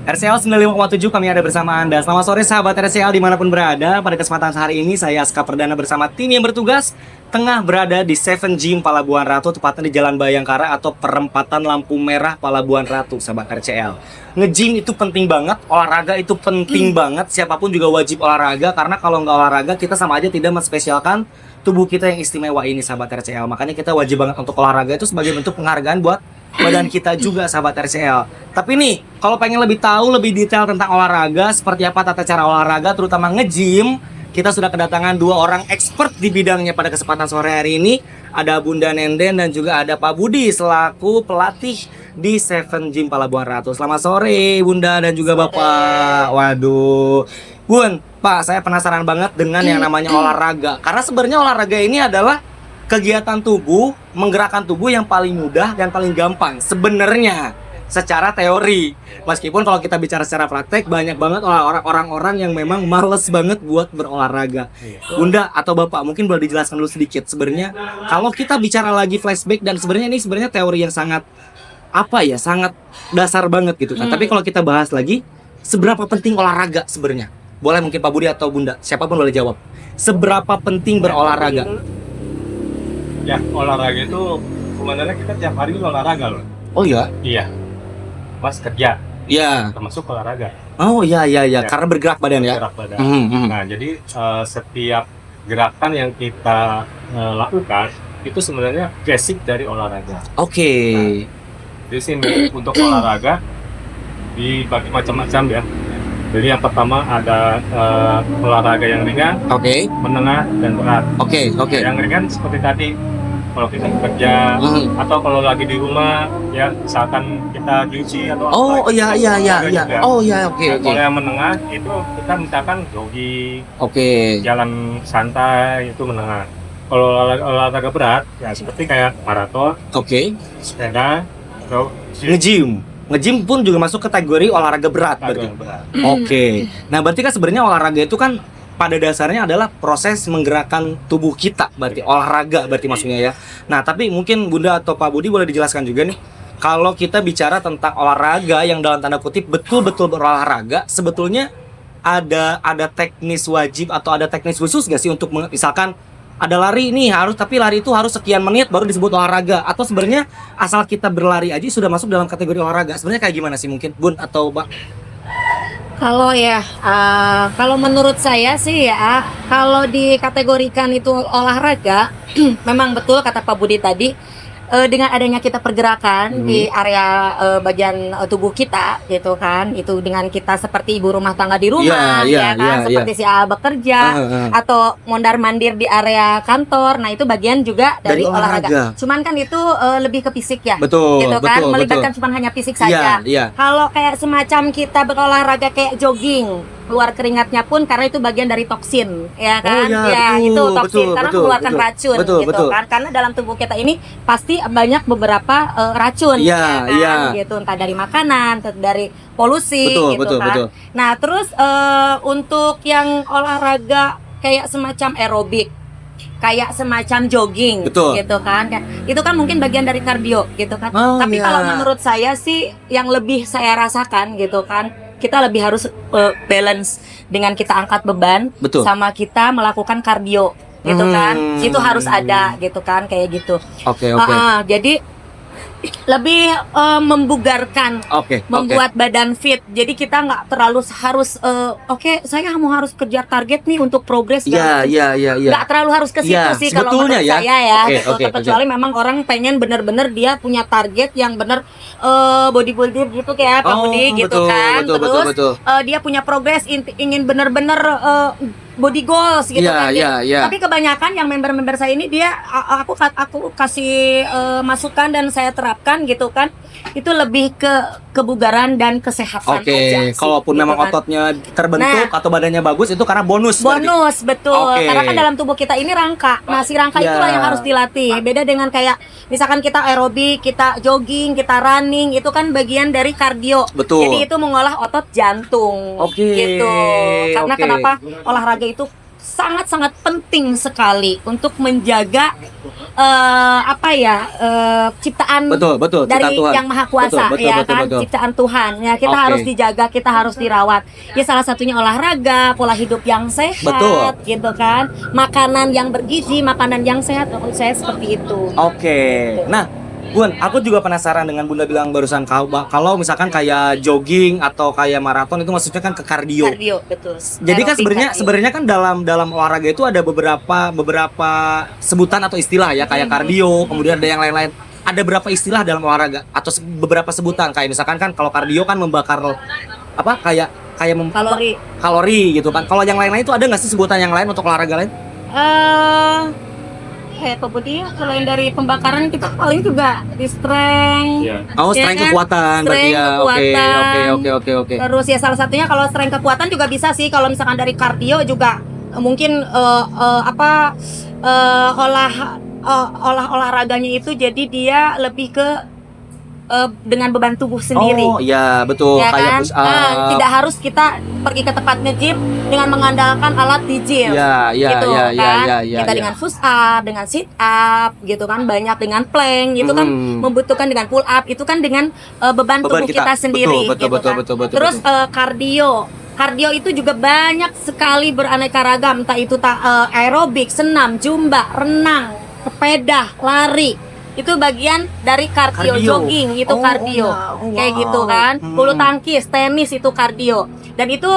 RCL 95,7 kami ada bersama Anda. Selamat sore sahabat RCL dimanapun berada. Pada kesempatan hari ini saya Aska Perdana bersama tim yang bertugas tengah berada di Seven Gym Palabuhan Ratu, tepatnya di Jalan Bayangkara atau perempatan lampu merah Palabuhan Ratu, sahabat RCL. Nge-gym itu penting banget, olahraga itu penting banget. Siapapun juga wajib olahraga, karena kalau nggak olahraga kita sama aja tidak menspesialkan tubuh kita yang istimewa ini, sahabat RCL. Makanya kita wajib banget untuk olahraga, itu sebagai bentuk penghargaan buat badan kita juga, sahabat RCL. Tapi nih, kalau pengen lebih tahu lebih detail tentang olahraga, seperti apa tata cara olahraga, terutama nge-gym, kita sudah kedatangan dua orang expert di bidangnya pada kesempatan sore hari ini. Ada Bunda Nenden dan juga ada Pak Budi selaku pelatih di Seven Gym Palabuhan Ratu. Selamat sore Bunda dan juga Bapak. Waduh, Bun, Pak, saya penasaran banget dengan yang namanya olahraga. Karena sebenarnya olahraga ini adalah kegiatan tubuh, menggerakkan tubuh yang paling mudah dan paling gampang sebenarnya secara teori. Meskipun kalau kita bicara secara praktek, banyak banget orang-orang yang memang males banget buat berolahraga. Bunda atau Bapak mungkin boleh dijelaskan dulu sedikit sebenarnya kalau kita bicara lagi flashback, dan sebenarnya ini sebenarnya teori yang sangat sangat dasar banget gitu kan. Tapi kalau kita bahas lagi, seberapa penting olahraga sebenarnya? Boleh mungkin Pak Budi atau Bunda, siapapun boleh jawab. Seberapa penting berolahraga? Ya, olahraga itu sebenarnya kita tiap hari olahraga loh. Oh ya? Iya. Mas kerja, Iya. termasuk olahraga. Oh iya, Ya. karena bergerak badan ya. Gerak badan. Mhm. Nah, jadi setiap gerakan yang kita lakukan itu sebenarnya basic dari olahraga. Oke. Di sini untuk olahraga dibagi macam-macam ya. Jadi yang pertama ada olahraga yang ringan, Oke. menengah, dan berat. Oke. Yang ringan seperti tadi, kalau kita bekerja atau kalau lagi di rumah ya, misalkan kita cuci atau Oh apa, iya. itu olahraga juga. Oh iya, oke. Nah, kalau yang menengah itu kita misalkan jogging, Oke. jalan santai, itu menengah. Kalau olahraga berat ya seperti kayak maraton, Oke. sepeda, atau Nge-gym. Nge-gym pun juga masuk kategori olahraga berat berarti. berat. Oke. Nah, berarti kan sebenarnya olahraga itu kan pada dasarnya adalah proses menggerakkan tubuh kita, berarti olahraga berarti maksudnya ya. Nah, tapi mungkin Bunda atau Pak Budi boleh dijelaskan juga nih, kalau kita bicara tentang olahraga yang dalam tanda kutip betul-betul berolahraga, sebetulnya ada teknis wajib atau ada teknis khusus nggak sih untuk misalkan ada lari nih tapi lari itu harus sekian menit baru disebut olahraga, atau sebenarnya asal kita berlari aja sudah masuk dalam kategori olahraga? Sebenarnya kayak gimana sih mungkin Bun atau Pak? Kalau menurut saya sih ya, kalau dikategorikan itu olahraga, memang betul kata Pak Budi tadi, dengan adanya kita pergerakan di area bagian tubuh kita gitu kan, itu dengan kita seperti ibu rumah tangga di rumah, seperti si A bekerja atau mondar-mandir di area kantor, nah itu bagian juga dari olahraga. Cuman kan itu lebih ke fisik ya, Betul, gitu kan, betul, melibatkan cuma hanya fisik saja. Iya. Kalau kayak semacam kita berolahraga kayak jogging, keluar keringatnya pun karena itu bagian dari toksin, ya kan? Itu toksin karena mengeluarkan racun, gitu kan? Karena dalam tubuh kita ini pasti banyak beberapa racun, gitu, entah dari makanan, entah dari polusi, kan? Nah, terus untuk yang olahraga kayak semacam aerobik, kayak semacam jogging, gitu kan? Itu kan mungkin bagian dari kardio, gitu kan? Tapi kalau menurut saya sih, yang lebih saya rasakan, gitu kan, kita lebih harus balance dengan kita angkat beban, sama kita melakukan kardio, gitu kan? Itu harus ada, gitu kan, kayak gitu. Oke. Jadi lebih membugarkan, membuat badan fit. Jadi kita nggak terlalu harus saya harus kejar target nih untuk progres. Nggak terlalu harus ke situ sih kalau menurut saya ya. Kecuali memang orang pengen bener-bener dia punya target yang bener bodybuilder gitu kayak Pak Budi gitu kan. Terus dia punya progres, ingin bener-bener body goals gitu kan. Tapi kebanyakan yang member-member saya ini dia aku kasih masukan dan saya terapkan gitu kan. Itu lebih ke kebugaran dan kesehatan aja sih. Kalaupun gitu memang kan. ototnya terbentuk atau badannya bagus itu karena bonus. Betul. Karena kan dalam tubuh kita ini rangka. Nah, si rangka itulah yang harus dilatih. Beda dengan kayak misalkan kita aerobik, kita jogging, kita running, itu kan bagian dari kardio. Jadi itu mengolah otot jantung. Gitu. Karena kenapa olahraga itu sangat-sangat penting sekali untuk menjaga ciptaan Betul, dari ciptaan Tuhan. Yang Maha Kuasa, Betul. ciptaan Tuhan. Ya, kita Oke. harus dijaga, kita harus dirawat. Ya, salah satunya olahraga, pola hidup yang sehat, Betul. gitu kan. Makanan yang bergizi, makanan yang sehat, menurut saya seperti itu. Oke. Nah, Bun, aku juga penasaran dengan Bunda bilang barusan kalau misalkan kayak jogging atau kayak maraton itu maksudnya kan ke kardio. Kardio, betul. Jadi kan Aerobik sebenarnya kan dalam olahraga itu ada beberapa sebutan atau istilah ya kayak kardio, kemudian ada yang lain-lain. Ada berapa istilah dalam olahraga atau beberapa sebutan kayak misalkan kan kalau kardio kan membakar apa kayak kalori gitu kan. Kalau yang lain-lain itu ada nggak sih sebutan yang lain untuk olahraga lain? Pak Budi, selain dari pembakaran kita paling juga di strength. Iya. Oh, Ya strength kan? kekuatan berarti Strength, ya. kekuatan. Oke. Terus ya salah satunya kalau strength kekuatan juga bisa sih kalau misalkan dari kardio juga mungkin olahraganya itu jadi dia lebih ke dengan beban tubuh sendiri. Oh, iya, betul. Ya Kayak kan? push up. Tidak harus kita pergi ke tempat nge-gym dengan mengandalkan alat di gym. Iya, Gitu iya. Kita dengan push up, dengan sit up, gitu kan, banyak dengan plank, itu kan membutuhkan dengan pull up, itu kan dengan beban tubuh kita sendiri. Betul. Terus kardio itu juga banyak sekali beraneka ragam, entah itu aerobik, senam, zumba, renang, sepeda, lari. Itu bagian dari kardio. Jogging itu kardio. Kayak gitu kan. Bulu tangkis, tenis itu kardio. Dan itu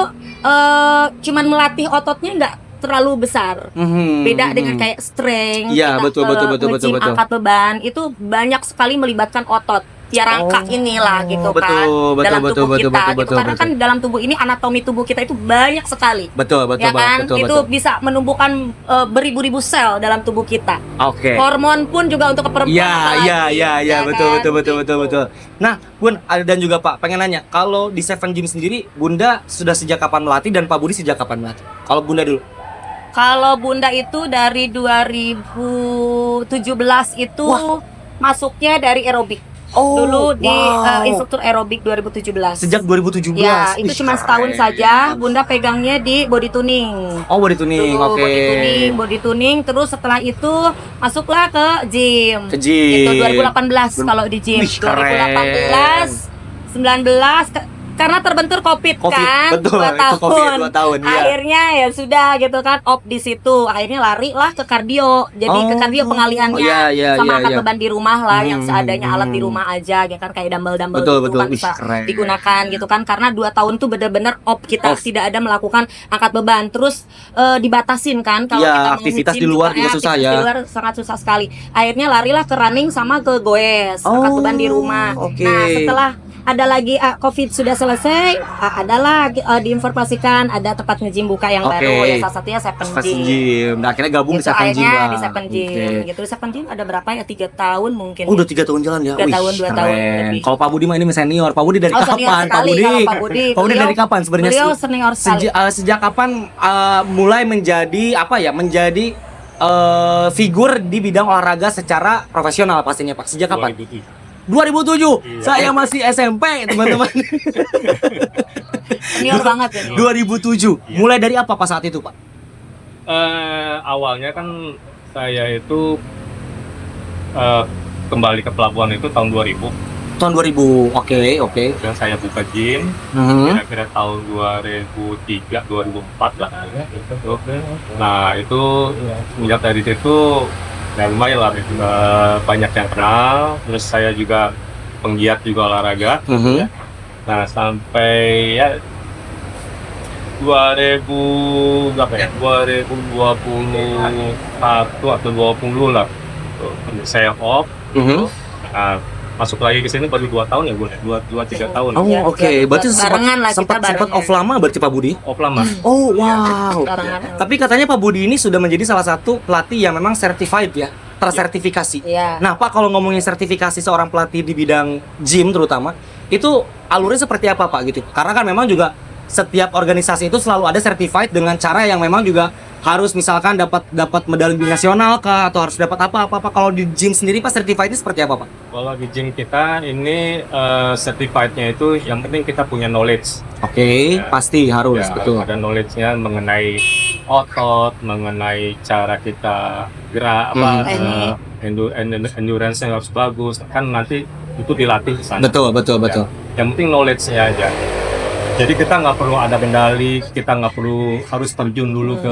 cuman melatih ototnya nggak terlalu besar. Beda dengan kayak strength, Iya, kita betul. nge-gym angkat beban, itu banyak sekali melibatkan otot. Ya rangka inilah gitu kan dalam tubuh kita gitu. Karena kan dalam tubuh ini anatomi tubuh kita itu banyak sekali. Betul. Ya kan? Itu bisa menumbuhkan beribu-ribu sel dalam tubuh kita. Oke. Hormon pun juga untuk keperempuan. Iya, kan? betul. Nah, Bun, dan juga Pak, pengen nanya, kalau di Seven Gym sendiri, Bunda sudah sejak kapan melatih dan Pak Budi sejak kapan melatih? Kalau Bunda dulu. Kalau Bunda itu dari 2017 itu masuknya dari aerobik. Dulu di instruktur aerobik 2017. Sejak 2017. Ya, itu cuma setahun saja. Bunda pegangnya di body tuning. Oh, body tuning. Dulu Oke. body tuning. Terus setelah itu masuklah ke gym. Ke gym. Itu 2018 kalau di gym. Wih, keren. 2018, 19 karena terbentur COVID kan, betul, 2 itu tahun. COVID, 2 tahun, iya. Akhirnya ya sudah gitu kan, off di situ. Akhirnya lari lah ke kardio. Jadi ke kardio pengalihannya sama angkat beban di rumah lah, yang seadanya alat di rumah aja, ya kan, kayak dumbbell Betul. gitu kan Wih, bisa keren. digunakan gitu kan. Karena 2 tahun tuh bener-bener off kita, tidak ada melakukan angkat beban. Terus dibatasin kan kalau Iya, kita mau aktivitas nge-gym di luar juga ya, susah aktivitas ya. di luar sangat susah sekali. Akhirnya larilah ke running sama ke goes, angkat beban di rumah. Oke. Nah, setelah ada lagi COVID sudah selesai, adalah diinformasikan ada tempat nge-gym buka yang baru, ya salah satunya Seven Gym. Nah, akhirnya gabung di Gitu, Seven Gym akhirnya lah. di Seven Gym. Gitu, di Seven Gym ada berapa ya? 3 tahun mungkin. Oh, udah 3 tahun jalan ya? 3 tahun, 2 tahun lebih. Kalau Pak Budi mah ini senior. Pak Budi dari Oh, senior kapan? Pak sekali Budi. kalau Pak Budi. Pak Budi dari kapan sebenarnya? Beliau senior sekali. Sejak kapan mulai menjadi menjadi figur di bidang olahraga secara profesional pastinya Pak? Sejak kapan? 2007. Iya. Saya masih SMP, teman-teman. Senior banget ya. 2007. Mulai dari apa Pak saat itu, Pak? Awalnya kan saya itu kembali ke pelabuhan itu tahun 2000. Tahun 2000. Oke. Dan saya buka gym kira-kira tahun 2003 2004 lah. Nah, itu semenjak dari situ ya lumayan lah, banyak yang kenal. Terus saya juga penggiat juga olahraga. Nah, sampai ya 2021 atau 20 lah saya off. Nah, masuk lagi ke sini baru 2 tahun ya, 2-3 tahun. Oh, oke. Berarti barengan lah kita, sempat barengan. off lama berarti Pak Budi? Off lama. Oh, wow. Barengan. Tapi katanya Pak Budi ini sudah menjadi salah satu pelatih yang memang certified ya, tersertifikasi. Iya. Nah, Pak, kalau ngomongin sertifikasi seorang pelatih di bidang gym terutama, itu alurnya seperti apa Pak gitu? Karena kan memang juga setiap organisasi itu selalu ada certified dengan cara yang memang juga harus misalkan dapat medali nasional kah atau harus dapat apa. Kalau di gym sendiri Pak certified-nya seperti apa Pak? Kalau di gym kita ini certified-nya itu yang penting kita punya knowledge. Oke, Ya. pasti harus Ya, betul. ada knowledge-nya mengenai otot, mengenai cara kita gerak, endurance yang harus bagus. Kan nanti itu dilatih di sana. Betul. Yang penting knowledge-nya aja. Jadi kita nggak perlu ada medali, kita nggak perlu harus terjun dulu ke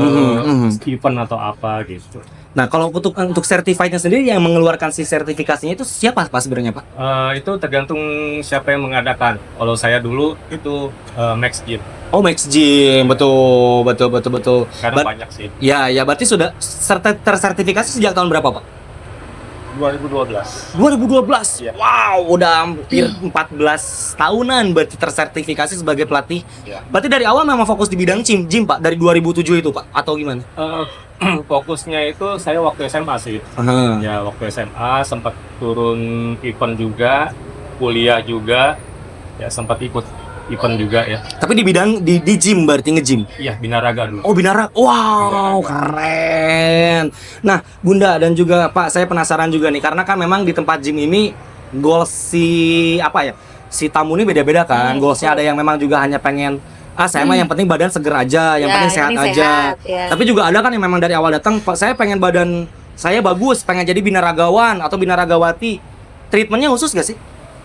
event atau apa gitu. Nah, kalau untuk certified-nya sendiri yang mengeluarkan si sertifikasinya itu siapa Pak sebenarnya Pak? Itu tergantung siapa yang mengadakan. Kalau saya dulu itu Max Gym. Oh, Max Gym, betul. Karena banyak sih. Ya, berarti sudah tersertifikasi sejak tahun berapa Pak? 2012. 2012. Iya. Wow, udah hampir 14 tahunan berarti tersertifikasi sebagai pelatih. Iya. Berarti dari awal memang fokus di bidang gym Pak, dari 2007 itu Pak atau gimana? Fokusnya itu saya waktu SMA sih. Ya waktu SMA sempat turun event juga, kuliah juga, ya sempat ikut event juga ya. Tapi di bidang di gym berarti nge-gym. Iya, binaraga dulu. Oh, Binaraga. Wow, keren. Nah, Bunda dan juga Pak, saya penasaran juga nih karena kan memang di tempat gym ini goals si tamu ini beda-beda kan. Goalsnya ada yang memang juga hanya pengen saya mah yang penting badan seger aja, yang Ya, penting yang sehat penting aja. sehat, ya. Tapi juga ada kan yang memang dari awal datang, Pak, saya pengen badan saya bagus, pengen jadi binaragawan atau binaragawati. Treatmentnya khusus gak sih?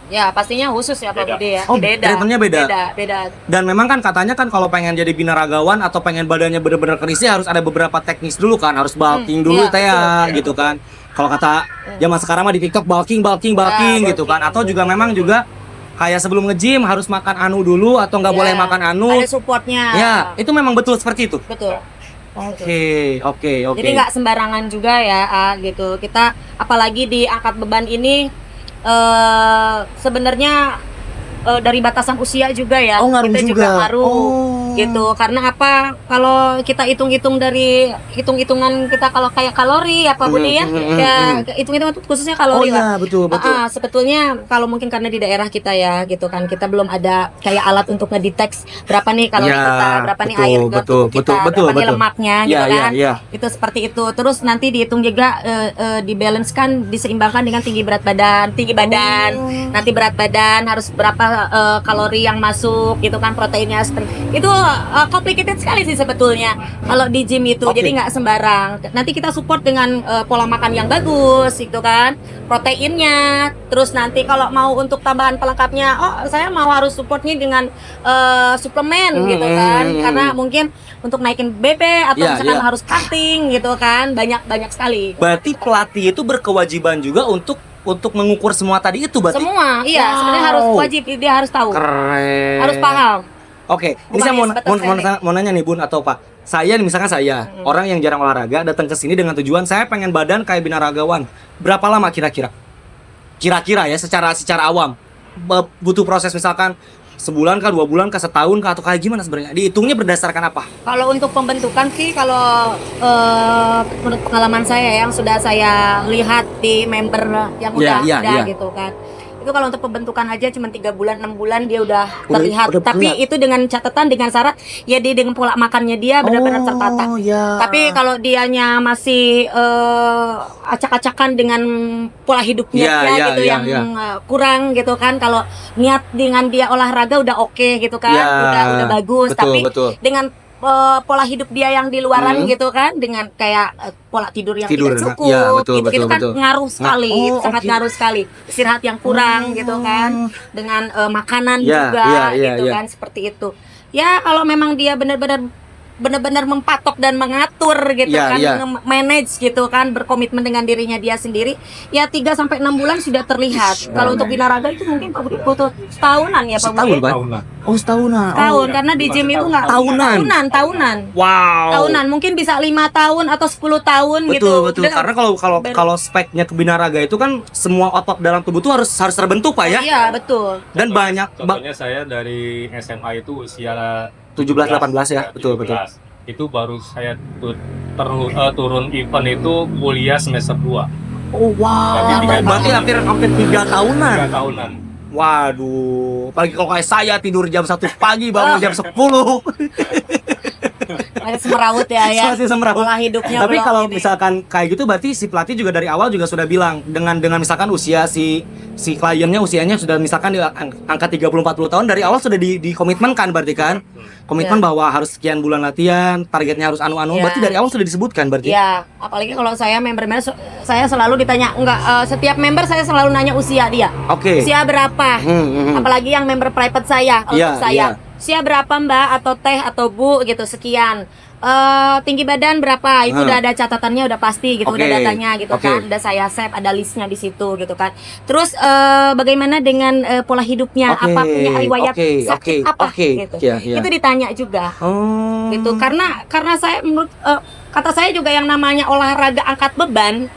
Ya, pastinya khusus ya Pak Beda. Budi ya. Oh, treatmentnya beda. Beda. Dan memang kan katanya kan kalau pengen jadi binaragawan atau pengen badannya benar-benar kerisi harus ada beberapa teknis dulu kan, harus bulking dulu iya, teh ya, betul. gitu kan. Kalau kata zaman sekarang mah di TikTok bulking gitu kan. Atau juga memang juga kayak sebelum nge-gym harus makan anu dulu atau nggak Ya, boleh makan anu. Ada supportnya. Ya, itu memang betul seperti itu. Betul. Oke. Jadi nggak sembarangan juga ya, gitu. Kita apalagi di angkat beban ini sebenarnya dari batasan usia juga ya. Oh, ngaruh kita juga. ngaruh. Oh. Gitu. Karena apa? Kalau kita hitung-hitung dari hitung-hitungan kita kalau kayak kalori apa Budi ya? Ya, hitung-hitungan khususnya kalori lah. iya, betul. Sebetulnya kalau mungkin karena di daerah kita ya gitu kan, kita belum ada kayak alat untuk ngedeteks berapa nih kalori Ya, kita, berapa nih betul, air ke betul, tubuh kita, betul, berapa nih betul. lemaknya gitu Iya, kan. iya. Itu seperti itu. Terus nanti dihitung juga dibalancekan, diseimbangkan dengan tinggi badan. Nanti berat badan harus berapa kalori yang masuk gitu kan, proteinnya seperti itu. Complicated sekali sih sebetulnya kalau di gym itu. Oke. Jadi nggak sembarang. Nanti kita support dengan pola makan yang bagus gitu kan, proteinnya. Terus nanti kalau mau untuk tambahan pelengkapnya, saya mau harus supportnya dengan suplemen gitu kan, karena mungkin untuk naikin BB atau Iya, misalkan iya. harus cutting gitu kan, banyak sekali. Berarti pelatih itu berkewajiban juga untuk mengukur semua tadi itu berarti. Semua, iya, Wow. sebenarnya harus wajib, dia harus tahu, Keren. harus paham. Oke, ini Bukan saya hanya sebatas teknik. mau nanya nih Bun atau Pak. Saya misalkan saya orang yang jarang olahraga datang ke sini dengan tujuan saya pengen badan kayak binaragawan. Berapa lama kira-kira? Kira-kira ya secara awam. Butuh proses misalkan sebulan kah, 2 bulan kah, setahun kah, atau kayak gimana sebenarnya? Dihitungnya berdasarkan apa? Kalau untuk pembentukan sih, kalau menurut pengalaman saya yang sudah saya lihat di member yang Iya, udah iya. gitu kan, itu kalau untuk pembentukan aja cuma 3 bulan 6 bulan dia udah terlihat. udah Tapi terlihat. itu dengan catatan, dengan syarat ya dia dengan pola makannya dia benar-benar tertata. Ya. Tapi kalau dianya masih acak-acakan dengan pola hidupnya Iya, dia iya, gitu iya, yang iya. kurang gitu kan. Kalau niat dengan dia olahraga udah oke gitu kan, udah bagus. Betul, Tapi betul. dengan pola hidup dia yang di luaran gitu kan, dengan kayak pola tidur yang Tidur, tidak cukup, ya, betul, gitu kan betul. ngaruh sekali, Oh, sangat oke. ngaruh sekali. Istirahat yang kurang gitu kan, dengan makanan Ya, juga ya, gitu ya. kan, seperti itu. Ya kalau memang dia benar-benar mempatok dan mengatur gitu Ya, kan, ya. manage gitu kan, berkomitmen dengan dirinya dia sendiri, ya 3 sampai 6 bulan sudah terlihat. Kalau untuk binaraga itu mungkin Pak Budi butuh setahunan ya Pak Setahun, Budi. Pak? Tahunan. Oh, setahunan. Tahun, iya. karena di gym itu nggak Tahunan. tahunan. Wow. Tahunan mungkin bisa 5 tahun atau 10 tahun gitu. Betul. Udah. Karena kalau speknya ke binaraga itu kan semua otot dalam tubuh tuh harus terbentuk Pak ya. Iya, betul. Dan banyak Contohnya saya dari SMA itu usia 17-18 ya, betul. 17. Itu baru saya turun event itu kuliah semester 2. Oh wow. Berarti Berarti hampir 3 tahunan. 3 tahunan. Waduh, apalagi kalau kayak saya tidur jam 1 pagi bangun jam 10. Masih semeraut ya. Masih semeraut. Pola hidupnya Tapi belum kalau ini. misalkan kayak gitu berarti si pelatih juga dari awal juga sudah bilang dengan misalkan usia si kliennya usianya sudah misalkan di angka 30-40 tahun dari awal sudah dikomitmenkan berarti kan? Komitmen bahwa harus sekian bulan latihan, targetnya harus anu-anu. Berarti dari awal sudah disebutkan berarti. Ya, apalagi kalau saya member-member saya selalu ditanya setiap member saya selalu nanya usia dia. Oke. Usia berapa? Apalagi yang member private saya untuk saya. Usia berapa Mbak atau Teh atau Bu gitu sekian. Tinggi badan berapa? Itu udah ada catatannya, udah pasti gitu, udah datanya gitu kan. Udah saya save, ada listnya di situ gitu kan. Terus bagaimana dengan pola hidupnya? Apa punya riwayat sakit apa gitu. Itu ditanya juga. Gitu. Karena saya menurut kata saya juga yang namanya olahraga angkat beban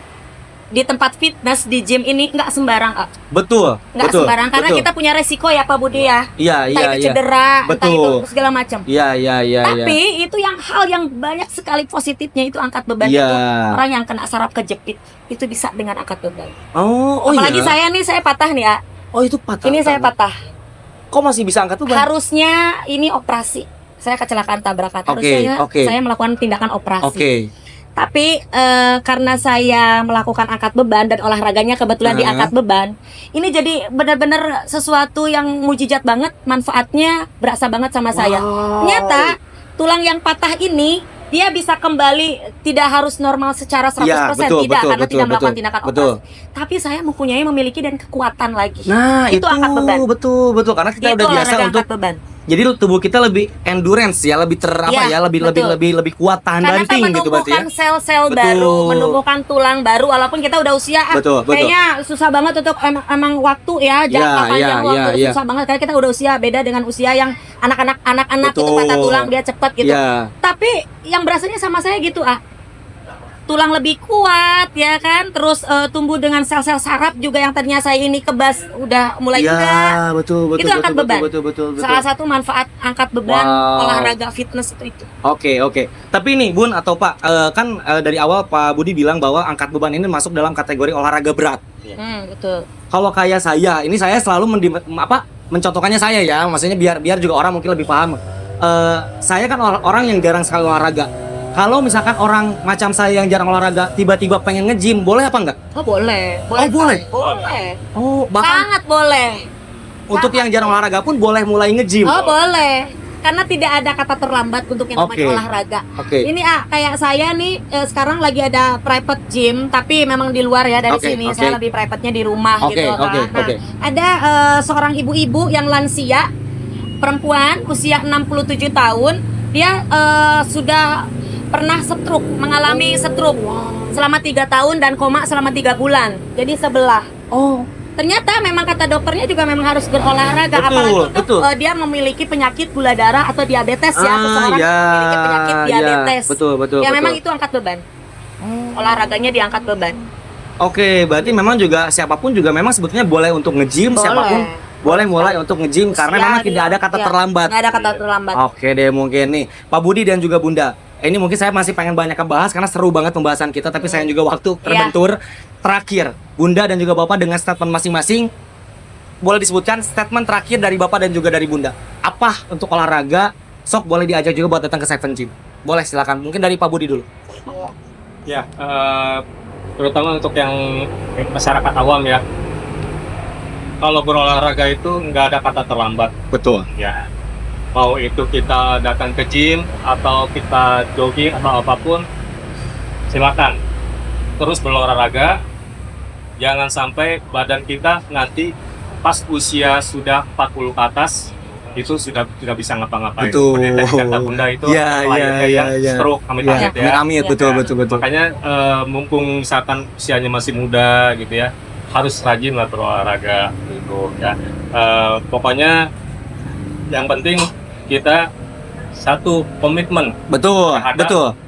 di tempat fitness di gym ini nggak sembarang, Betul. Nggak sembarang karena kita punya resiko ya Pak Budi ya. Iya, entah itu cedera, entah itu segala macam. Iya. Tapi itu hal yang banyak sekali positifnya itu angkat beban itu. Orang yang kena saraf kejepit itu bisa dengan angkat beban. Apalagi saya nih, saya patah nih ya. Oh, itu patah. Ini saya patah. Kok masih bisa angkat beban? Harusnya ini operasi. Saya kecelakaan tabrakan. Harusnya saya melakukan tindakan operasi. Tapi karena saya melakukan angkat beban dan olahraganya kebetulan diangkat beban, ini jadi benar-benar sesuatu yang mujizat banget, manfaatnya berasa banget sama saya. Ternyata tulang yang patah ini dia bisa kembali, tidak harus normal secara 100%, karena tidak melakukan tindakan operasi. Tapi saya memiliki dan kekuatan lagi. Nah, itu angkat beban. Betul karena kita udah biasa untuk beban. Jadi tubuh kita lebih endurance ya, lebih lebih kuat tahan banting gitu berarti ya. Karena menumbuhkan sel-sel baru, menumbuhkan tulang baru walaupun kita udah usia kayaknya susah banget untuk emang waktu ya, jangka panjang waktu susah banget karena kita udah usia beda dengan usia yang anak-anak itu patah tulang dia cepat gitu. Tapi yang berasanya sama saya gitu tulang lebih kuat ya kan, terus tumbuh dengan sel-sel saraf juga yang tadinya saya ini kebas udah mulai enggak. Betul. Itu angkat beban. Betul. Salah satu manfaat angkat beban olahraga fitness itu. Oke. Tapi nih Bun atau Pak, kan dari awal Pak Budi bilang bahwa angkat beban ini masuk dalam kategori olahraga berat. Betul. Kalau kayak saya, ini saya selalu mencontohkannya saya ya, maksudnya biar juga orang mungkin lebih paham. Saya kan orang yang jarang sekali olahraga. Kalau misalkan orang macam saya yang jarang olahraga tiba-tiba pengen nge-gym, boleh apa enggak? Boleh. Boleh. Bahkan sangat boleh. Untuk yang jarang olahraga pun boleh mulai nge-gym. Boleh. Karena tidak ada kata terlambat untuk yang namanya olahraga. Ini kayak saya nih sekarang lagi ada private gym, tapi memang di luar ya dari sini. Saya lebih private-nya di rumah gitu kan. Ada seorang ibu-ibu yang lansia, perempuan usia 67 tahun, dia sudah pernah mengalami stroke selama 3 tahun dan koma selama 3 bulan. Jadi sebelah. Ternyata memang kata dokternya juga memang harus berolahraga, apalagi untuk dia memiliki penyakit gula darah atau diabetes ya, seseorang memiliki penyakit diabetes. Betul. Memang itu angkat beban. Olahraganya diangkat beban. Berarti memang juga siapapun juga memang sebetulnya boleh untuk nge-gym, siapapun boleh mulai untuk nge-gym karena memang tidak ada kata terlambat. Nggak ada kata terlambat. Oke deh, mungkin nih Pak Budi dan juga Bunda. Ini mungkin saya masih pengen banyak bahas karena seru banget pembahasan kita, tapi saya juga waktu terbentur. Terakhir, Bunda dan juga Bapak dengan statement masing-masing, boleh disebutkan statement terakhir dari Bapak dan juga dari Bunda. Apa untuk olahraga? Sok boleh diajak juga buat datang ke Seven Gym. Boleh, silakan. Mungkin dari Pak Budi dulu. Ya, terutama untuk yang masyarakat awam ya. Kalau berolahraga itu nggak ada kata terlambat. Betul. Ya. Mau itu kita datang ke gym atau kita jogging atau apapun, silakan terus berolahraga. Jangan sampai badan kita nanti pas usia sudah 40 ke atas itu sudah tidak bisa ngapa-ngapain. Betul. Seperti tadi kata Bunda itu stroke, amit-amit ya. Betul. Makanya mumpung misalkan usianya masih muda gitu ya, harus rajin lah berolahraga gitu ya. Pokoknya yang penting kita satu komitmen. Betul.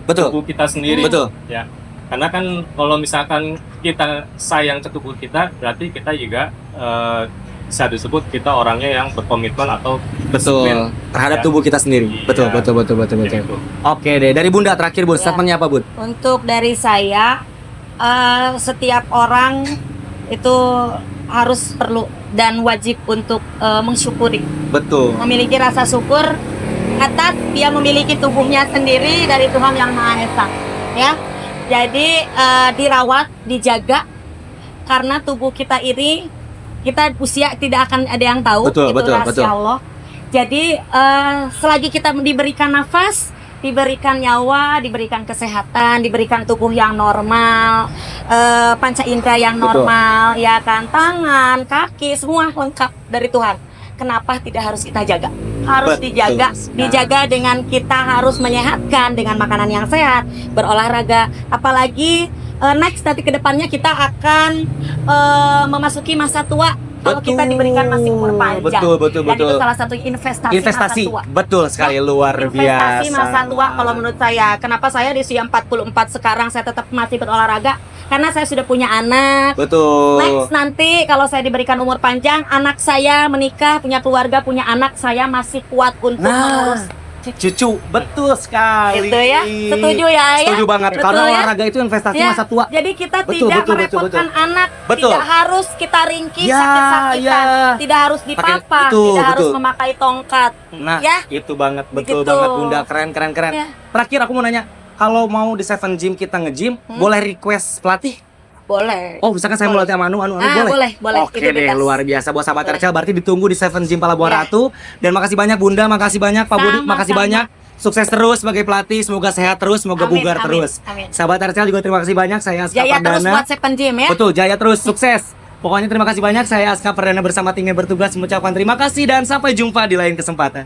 Tubuh kita sendiri. Betul. Ya. Karena kan kalau misalkan kita sayang ke tubuh kita, berarti kita juga bisa disebut kita orangnya yang berkomitmen atau disiplin terhadap tubuh kita sendiri. Betul. Gitu. Oke deh, dari Bunda terakhir Bun, statementnya apa Bun? Untuk dari saya, setiap orang itu harus perlu dan wajib untuk mensyukuri. Betul. Memiliki rasa syukur atas dia memiliki tubuhnya sendiri dari Tuhan Yang Maha Esa, ya. Jadi dirawat, dijaga, karena tubuh kita ini, kita usia tidak akan ada yang tahu. Betul, itu rahasia betul. Allah. Jadi selagi kita diberikan nafas, diberikan nyawa, diberikan kesehatan, diberikan tubuh yang normal, panca indera yang Betul. normal, ya kan, tangan, kaki, semua lengkap dari Tuhan. Kenapa tidak harus kita jaga? Harus Betul dijaga, sekali. dijaga dengan kita harus menyehatkan dengan makanan yang sehat, berolahraga, apalagi next nanti kedepannya kita akan memasuki masa tua. Kalau kita diberikan masih umur panjang, Betul. dan itu salah satu investasi masa tua. Betul sekali, luar Investasi biasa. masa tua kalau menurut saya. Kenapa saya di usia 44 sekarang saya tetap masih berolahraga? Karena saya sudah punya anak. Betul. Next nanti kalau saya diberikan umur panjang, anak saya menikah, punya keluarga, punya anak, saya masih kuat untuk mengurus cucu. Betul sekali. itu ya. Setuju ya, ya? Setuju banget. Betul Karena ya? olahraga itu investasi Ya, masa tua. jadi kita Betul, tidak betul, merepotkan betul. anak, Betul. tidak harus kita ringkih Ya, sakit-sakitan, ya. tidak harus dipapa, betul, tidak harus betul. memakai tongkat. Nah, Ya. itu banget, betul Begitu. banget Bunda, keren. Ya. Terakhir aku mau nanya, kalau mau di Seven Gym kita nge-gym, boleh request pelatih? Boleh. Oh, misalkan saya mau latih sama Anu boleh? boleh. Oke Itu deh, bebas. luar biasa. Buat sahabat Boleh. RCL berarti ditunggu di Seven Gym Palabuhan Ya. Ratu. Dan makasih banyak Bunda, makasih banyak Pak Budi, Sama-sama. makasih banyak. Sukses terus sebagai pelatih, semoga sehat terus, semoga Amin, bugar amin, terus. amin. Sahabat RCL juga terima kasih banyak, saya Aska Jaya terus Pardana. buat Seven Gym ya. Betul, jaya terus, sukses. Pokoknya terima kasih banyak, saya Aska Pardana bersama tim yang bertugas mengucapkan terima kasih dan sampai jumpa di lain kesempatan.